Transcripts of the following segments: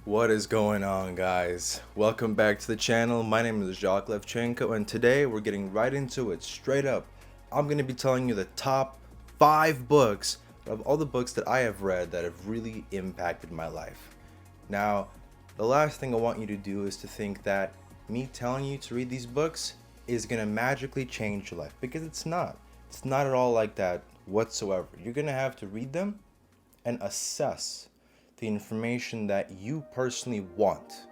What is going on, guys? Welcome back to the channel. My name is Jacques Levchenko, and today we're getting right into it. Straight up, I'm going to be telling you the top 5 books of all the books that I have read that have really impacted my life. Now, the last thing I want you to do is to think that me telling you to read these books is going to magically change your life, because it's not. It's not at all like that whatsoever. You're going to have to read them and assess the information that you personally want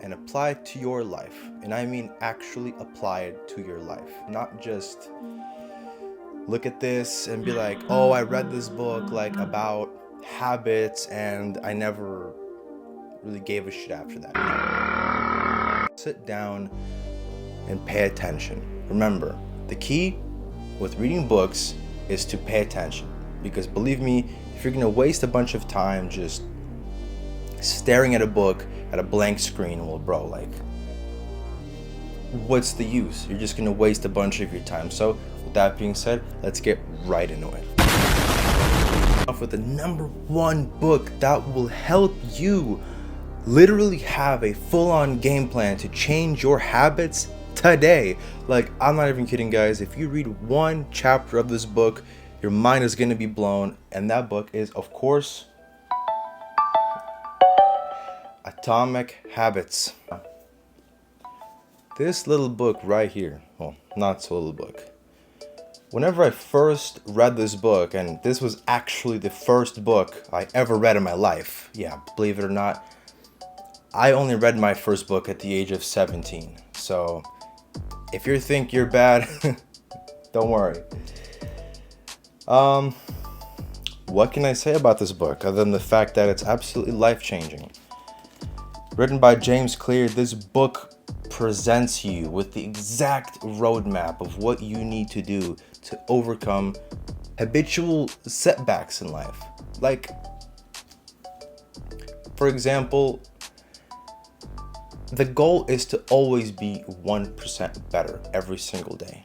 and apply it to your life. And I mean actually apply it to your life, not just look at this and be like, oh, I read this book like about habits and I never really gave a shit after that. No. Sit down and pay attention. Remember, the key with reading books is to pay attention, because believe me, if you're gonna waste a bunch of time just staring at a book at a blank screen, well, bro, like, what's the use? You're just gonna waste a bunch of your time. So with that being said, let's get right into it. Off with the number 1 book that will help you literally have a full-on game plan to change your habits today. Like, I'm not even kidding, guys. If you read one chapter of this book, your mind is going to be blown, and that book is, of course, Atomic Habits. This little book right here, well, not so little book. Whenever I first read this book, and this was actually the first book I ever read in my life, yeah, believe it or not, I only read my first book at the age of 17. So if you think you're bad, don't worry. What can I say about this book other than the fact that it's absolutely life-changing? Written by James Clear, this book presents you with the exact roadmap of what you need to do to overcome habitual setbacks in life. Like, for example, the goal is to always be 1% better every single day.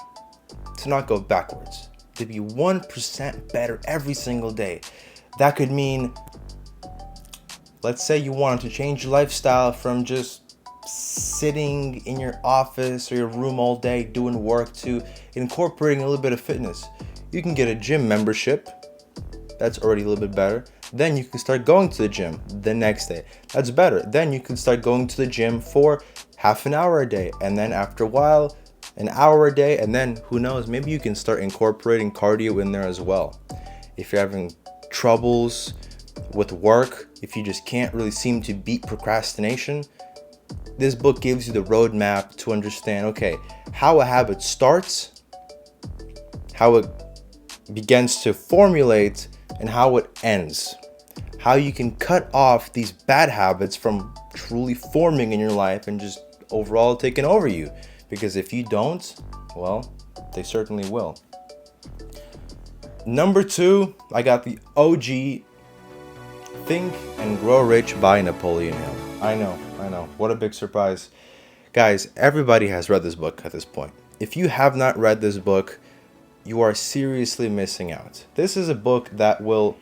To not go backwards. To be 1% better every single day. That could mean, let's say you wanted to change your lifestyle from just sitting in your office or your room all day doing work to incorporating a little bit of fitness. You can get a gym membership. That's already a little bit better. Then you can start going to the gym the next day. That's better. Then you can start going to the gym for half an hour a day. And then after a while, an hour a day. And then who knows, maybe you can start incorporating cardio in there as well. If you're having troubles with work, if you just can't really seem to beat procrastination, this book gives you the roadmap to understand, okay, how a habit starts, how it begins to formulate, and how it ends. How you can cut off these bad habits from truly forming in your life and just overall taking over you. Because if you don't, well, they certainly will. Number 2, I got the OG Think and Grow Rich by Napoleon Hill. I know. What a big surprise. Guys, everybody has read this book at this point. If you have not read this book, you are seriously missing out. This is a book that will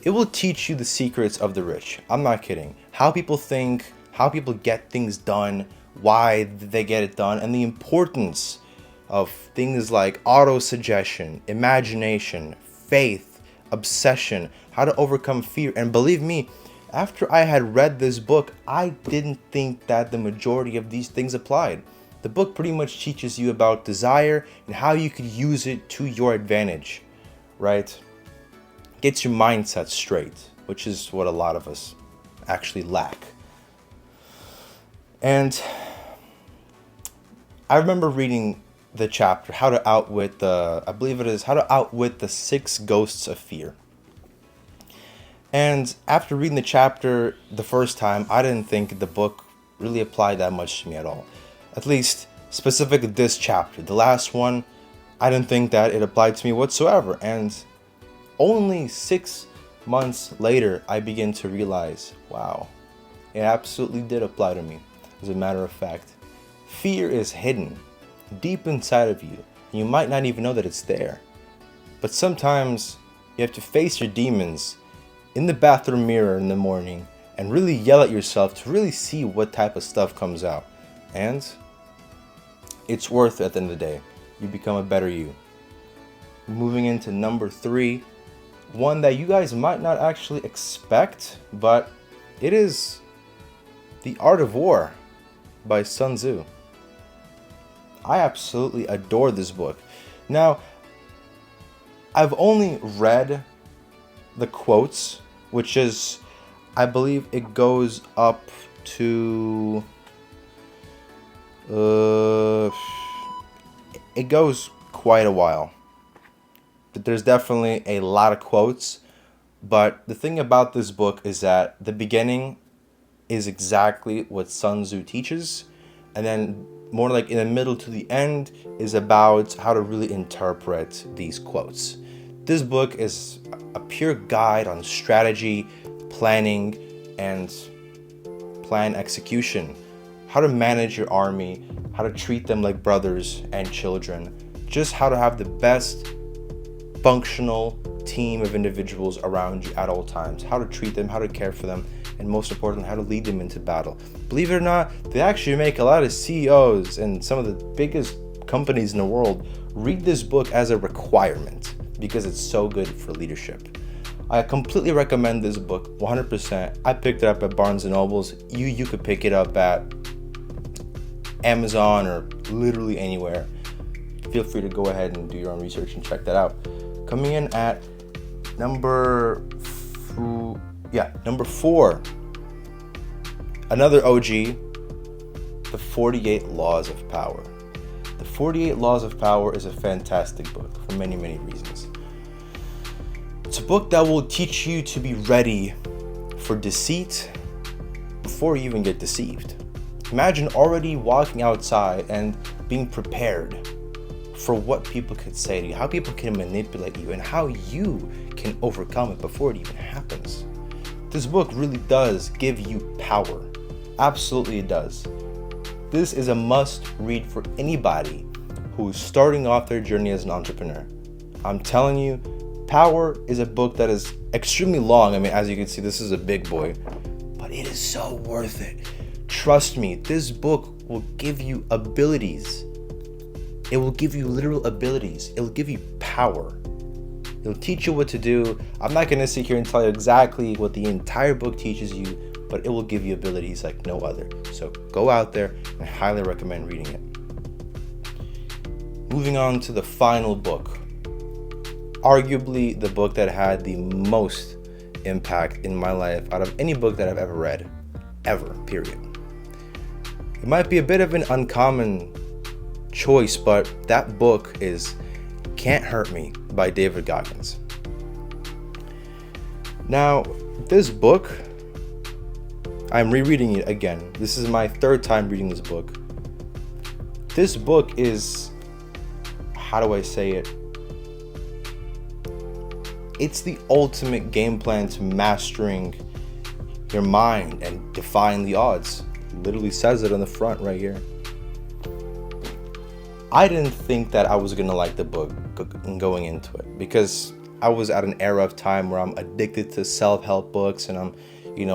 it will teach you the secrets of the rich. I'm not kidding. How people think, how people get things done, why they get it done, and the importance of things like auto-suggestion, imagination, faith, obsession, how to overcome fear. And believe me, after I had read this book, I didn't think that the majority of these things applied. The book pretty much teaches you about desire and how you could use it to your advantage, right? Gets your mindset straight, which is what a lot of us actually lack. And I remember reading the chapter, How to Outwit the, I believe it is, How to Outwit the 6 Ghosts of Fear. And after reading the chapter the first time, I didn't think the book really applied that much to me at all. At least specifically this chapter. The last one, I didn't think that it applied to me whatsoever. And only 6 months later, I began to realize, wow, it absolutely did apply to me. As a matter of fact, fear is hidden deep inside of you. And you might not even know that it's there. But sometimes you have to face your demons in the bathroom mirror in the morning and really yell at yourself to really see what type of stuff comes out. And it's worth it at the end of the day. You become a better you. Moving into number 3, one that you guys might not actually expect, but it is The Art of War by Sun Tzu. I absolutely adore this book. Now, I've only read the quotes, which is, I believe it goes up to, it goes quite a while. But there's definitely a lot of quotes. But the thing about this book is that the beginning is exactly what Sun Tzu teaches, and then more like in the middle to the end is about how to really interpret these quotes. This book is a pure guide on strategy, planning, and plan execution. How to manage your army, how to treat them like brothers and children, just how to have the best functional team of individuals around you at all times, how to treat them, how to care for them, and most importantly, how to lead them into battle. Believe it or not, they actually make a lot of CEOs and some of the biggest companies in the world read this book as a requirement because it's so good for leadership. I completely recommend this book 100%. I picked it up at Barnes & Noble's. You could pick it up at Amazon or literally anywhere. Feel free to go ahead and do your own research and check that out. Coming in at number 4, another OG, The 48 Laws of Power. The 48 Laws of Power is a fantastic book for many, many reasons. It's a book that will teach you to be ready for deceit before you even get deceived. Imagine already walking outside and being prepared for what people could say to you, how people can manipulate you, and how you can overcome it before it even happens. This book really does give you power. Absolutely it does. This is a must read for anybody who is starting off their journey as an entrepreneur. I'm telling you, Power is a book that is extremely long. I mean, as you can see, this is a big boy, but it is so worth it. Trust me, this book will give you abilities. It will give you literal abilities. It will give you power. It'll teach you what to do. I'm not going to sit here and tell you exactly what the entire book teaches you, but it will give you abilities like no other. So go out there, and I highly recommend reading it. Moving on to the final book. Arguably the book that had the most impact in my life out of any book that I've ever read. Ever, period. It might be a bit of an uncommon choice, but that book is Can't Hurt Me by David Goggins. Now, this book, I'm rereading it again. This is my third time reading this book. This book is, how do I say it? It's the ultimate game plan to mastering your mind and defying the odds. It literally says it on the front right here. I didn't think that I was gonna like the book going into it because I was at an era of time where I'm addicted to self-help books and I'm,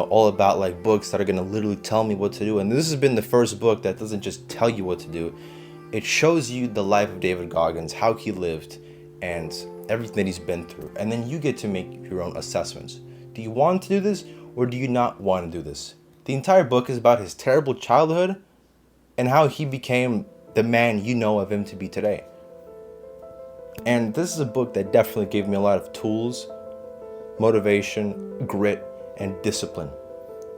all about like books that are gonna literally tell me what to do. And this has been the first book that doesn't just tell you what to do. It shows you the life of David Goggins, how he lived, and everything that he's been through. And then you get to make your own assessments. Do you want to do this or do you not want to do this? The entire book is about his terrible childhood and how he became the man you know of him to be today. And this is a book that definitely gave me a lot of tools, motivation, grit, and discipline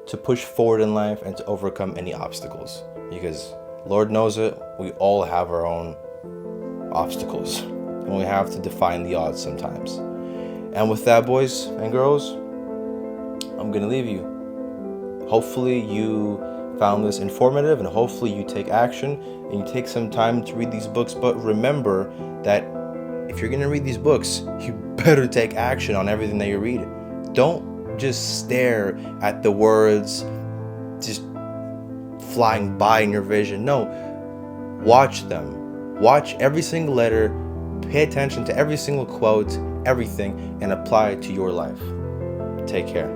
to push forward in life and to overcome any obstacles. Because Lord knows it, we all have our own obstacles. And we have to define the odds sometimes. And with that, boys and girls, I'm going to leave you. Hopefully you found this informative and hopefully you take action and you take some time to read these books. But remember that if you're going to read these books, you better take action on everything that you read. Don't just stare at the words just flying by in your vision. No, watch them. Watch every single letter. Pay attention to every single quote, everything, and apply it to your life. Take care.